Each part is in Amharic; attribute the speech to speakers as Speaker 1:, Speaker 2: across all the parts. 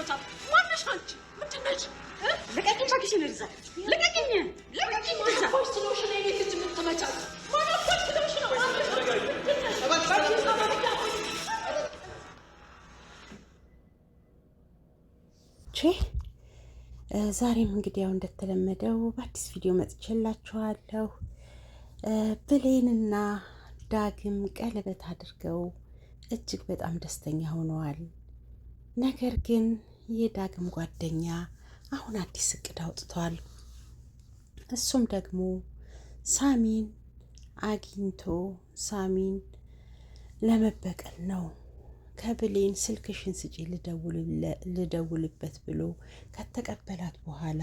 Speaker 1: የምትመቻት? ማነሽ አንቺ? ምንድን ነሽ? ልቀቂኝ እባክሽን እርዛ ልቀቂኝ አባሽ ስለሆንሽ ነው የኔ ልጅ የምትመቻት። ማን አባሽ ስለሆንሽ ነው?
Speaker 2: ዛሬም እንግዲህ ያው እንደተለመደው በአዲስ ቪዲዮ መጥቼላችኋለሁ። ብሌንና ዳግም ቀለበት አድርገው እጅግ በጣም ደስተኛ ሆነዋል። ነገር ግን የዳግም ጓደኛ አሁን አዲስ እቅድ አውጥቷል። እሱም ደግሞ ሳሚን አግኝቶ ሳሚን ለመበቀል ነው። ከብሌን ስልክሽን ስጪ ልደውልበት ብሎ ከተቀበላት በኋላ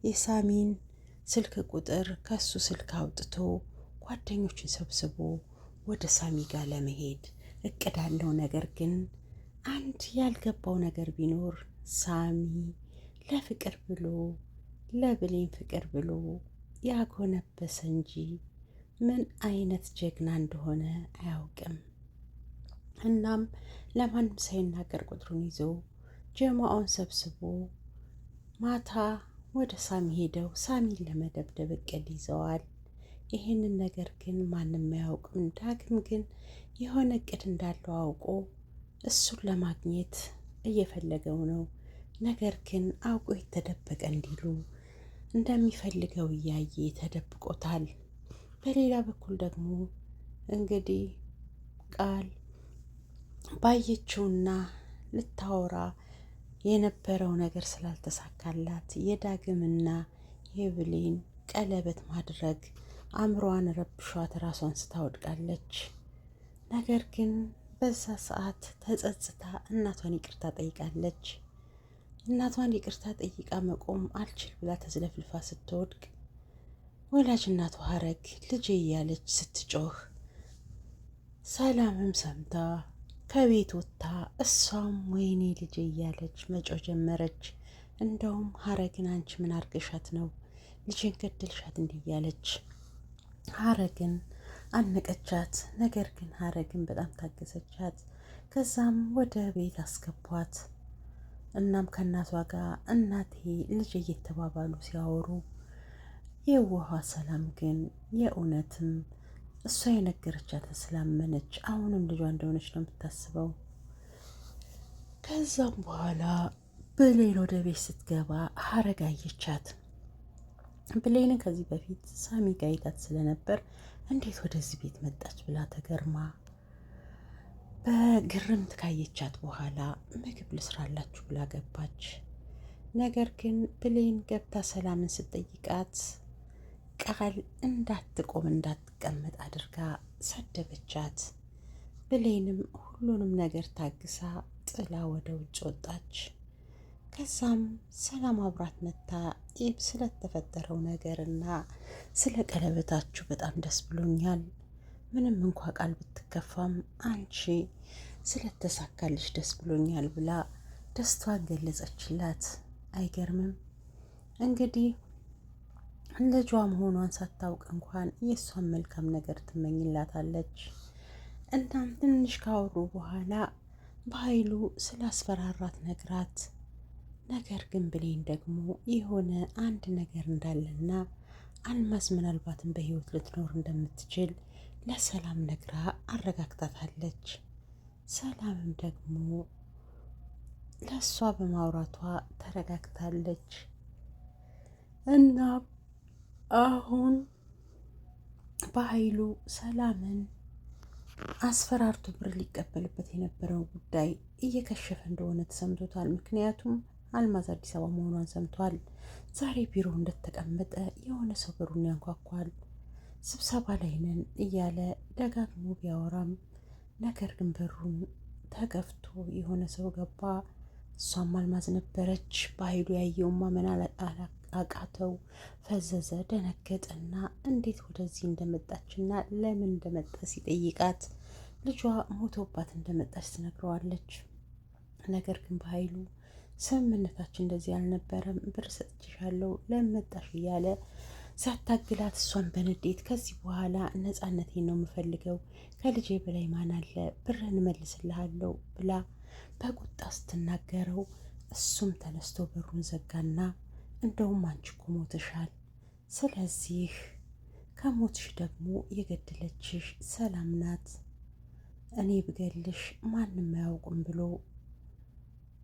Speaker 2: የሳሚን ስልክ ቁጥር ከሱ ስልክ አውጥቶ ጓደኞችን ሰብስቦ ወደ ሳሚ ጋር ለመሄድ እቅድ አለው። ነገር ግን አንድ ያልገባው ነገር ቢኖር ሳሚ ለፍቅር ብሎ ለብሌን ፍቅር ብሎ ያጎነበሰ እንጂ ምን አይነት ጀግና እንደሆነ አያውቅም። እናም ለማንም ሳይናገር ቁጥሩን ይዞ ጀማውን ሰብስቦ ማታ ወደ ሳሚ ሄደው ሳሚን ለመደብደብ እቅድ ይዘዋል። ይህንን ነገር ግን ማንም አያውቅም። ዳግም ግን የሆነ እቅድ እንዳለው አውቆ እሱን ለማግኘት እየፈለገው ነው። ነገር ግን አውቆ የተደበቀ እንዲሉ እንደሚፈልገው እያየ ተደብቆታል። በሌላ በኩል ደግሞ እንግዲህ ቃል ባየችውና ልታወራ የነበረው ነገር ስላልተሳካላት የዳግምና የብሌን ቀለበት ማድረግ አእምሮዋን ረብሿት ራሷን ስታወድቃለች። ነገር ግን በዛ ሰዓት ተጸጽታ እናቷን ይቅርታ ጠይቃለች። እናቷን ይቅርታ ጠይቃ መቆም አልችል ብላ ተዝለፍልፋ ስትወድቅ ወላጅ እናቷ ሀረግ ልጄ እያለች ስትጮህ ሰላምም ሰምታ ከቤት ወጥታ እሷም ወይኔ ልጄ እያለች መጮህ ጀመረች። እንደውም ሀረግን አንቺ ምን አርገሻት ነው ልጄን ገደልሻት እንዲህ እያለች ሀረግን አነቀቻት። ነገር ግን ሀረግን በጣም ታገሰቻት። ከዛም ወደ ቤት አስገቧት። እናም ከእናቷ ጋር እናቴ ልጅ እየተባባሉ ሲያወሩ የዋሃ ሰላም ግን የእውነትም እሷ የነገረቻትን ስላመነች አሁንም ልጇ እንደሆነች ነው የምታስበው። ከዛም በኋላ ብሌን ወደ ቤት ስትገባ ሀረግ አየቻት። ብሌንን ከዚህ በፊት ሳሚ ጋር አይታት ስለነበር እንዴት ወደዚህ ቤት መጣች ብላ ተገርማ በግርምት ካየቻት በኋላ ምግብ ልስራላችሁ ብላ ገባች። ነገር ግን ብሌን ገብታ ሰላምን ስትጠይቃት ቃል እንዳትቆም እንዳትቀመጥ አድርጋ ሰደበቻት። ብሌንም ሁሉንም ነገር ታግሳ ጥላ ወደ ውጭ ወጣች። ከዛም ሰላም አብራት መታ ስለተፈጠረው ነገርና ስለ ቀለበታችሁ በጣም ደስ ብሎኛል፣ ምንም እንኳ ቃል ብትከፋም አንቺ ስለተሳካልሽ ደስ ብሎኛል ብላ ደስታዋን ገለጸችላት። አይገርምም እንግዲህ ልጇ መሆኗን ሳታውቅ እንኳን የእሷን መልካም ነገር ትመኝላታለች። እናም ትንሽ ካወሩ በኋላ በኃይሉ ስላስፈራራት ነግራት፣ ነገር ግን ብሌን ደግሞ የሆነ አንድ ነገር እንዳለና አልማዝ ምናልባትም በህይወት ልትኖር እንደምትችል ለሰላም ነግራ አረጋግታታለች። ሰላምም ደግሞ ለእሷ በማውራቷ ተረጋግታለች። እና አሁን በኃይሉ ሰላምን አስፈራርቶ ብር ሊቀበልበት የነበረው ጉዳይ እየከሸፈ እንደሆነ ተሰምቶታል። ምክንያቱም አልማዝ አዲስ አበባ መሆኗን ሰምቷል። ዛሬ ቢሮ እንደተቀመጠ የሆነ ሰው በሩን ያንኳኳል። ስብሰባ ላይ ነን እያለ ደጋግሞ ቢያወራም ነገር ግን በሩን ተከፍቶ የሆነ ሰው ገባ። እሷም አልማዝ ነበረች። በኃይሉ ያየውን ማመን አቃተው፣ ፈዘዘ፣ ደነገጠና እንዴት ወደዚህ እንደመጣችና ለምን እንደመጣ ሲጠይቃት ልጇ ሞቶባት እንደመጣች ትነግረዋለች። ነገር ግን በኃይሉ ስምምነታችን እንደዚህ አልነበረም፣ ብር ሰጥቼሻለሁ ለምን መጣሽ እያለ ሲያታግላት እሷን በንዴት ከዚህ በኋላ ነፃነቴን ነው የምፈልገው፣ ከልጄ በላይ ማን አለ፣ ብርን እመልስልሃለሁ ብላ በቁጣ ስትናገረው እሱም ተነስቶ በሩን ዘጋና እንደውም አንቺ እኮ ሞትሻል፣ ስለዚህ ከሞትሽ ደግሞ የገደለችሽ ሰላም ናት፣ እኔ ብገልሽ ማንም አያውቁም ብሎ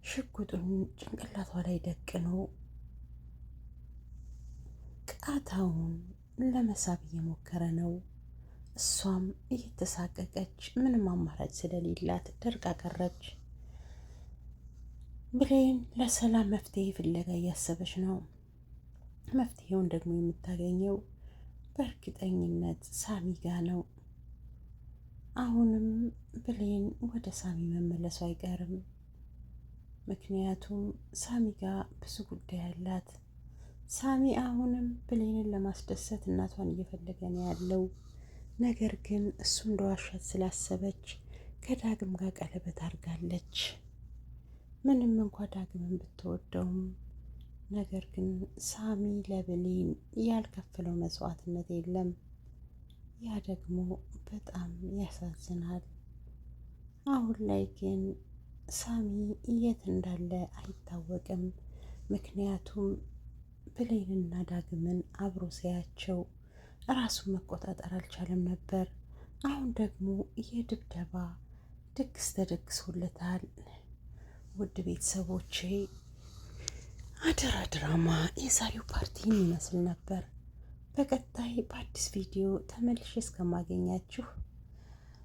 Speaker 2: ሽጉጡን ጭንቅላቷ ላይ ደቅኖ ቃታውን ለመሳብ እየሞከረ ነው። እሷም እየተሳቀቀች ምንም አማራጭ ስለሌላት ደርቃ ቀረች። ብሌን ለሰላም መፍትሄ ፍለጋ እያሰበች ነው። መፍትሄውን ደግሞ የምታገኘው በእርግጠኝነት ሳሚ ጋ ነው። አሁንም ብሌን ወደ ሳሚ መመለሱ አይቀርም። ምክንያቱም ሳሚ ጋር ብዙ ጉዳይ አላት። ሳሚ አሁንም ብሌንን ለማስደሰት እናቷን እየፈለገ ነው ያለው። ነገር ግን እሱ እንደዋሻት ስላሰበች ከዳግም ጋር ቀለበት አድርጋለች። ምንም እንኳ ዳግምን ብትወደውም ነገር ግን ሳሚ ለብሌን ያልከፈለው መስዋዕትነት የለም። ያ ደግሞ በጣም ያሳዝናል። አሁን ላይ ግን ሳሚ የት እንዳለ አይታወቅም። ምክንያቱም ብሌንና ዳግምን አብሮ ሲያቸው ራሱን መቆጣጠር አልቻለም ነበር። አሁን ደግሞ የድብደባ ድግስ ተደግሶለታል። ውድ ቤተሰቦቼ አደራ ድራማ የዛሬው ፓርቲ ይመስል ነበር። በቀጣይ በአዲስ ቪዲዮ ተመልሼ እስከማገኛችሁ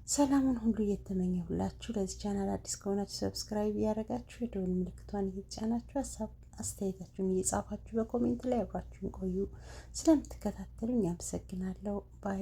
Speaker 2: ሰላሙን ሁሉ እየተመኘሁላችሁ፣ ለዚህ ቻናል አዲስ ከሆናችሁ ሰብስክራይብ እያደረጋችሁ የደወል ምልክቷን እየተጫናችሁ ሀሳብ አስተያየታችሁን እየጻፋችሁ በኮሜንት ላይ አብራችሁን ቆዩ። ስለምትከታተሉኝ አመሰግናለሁ። ባይ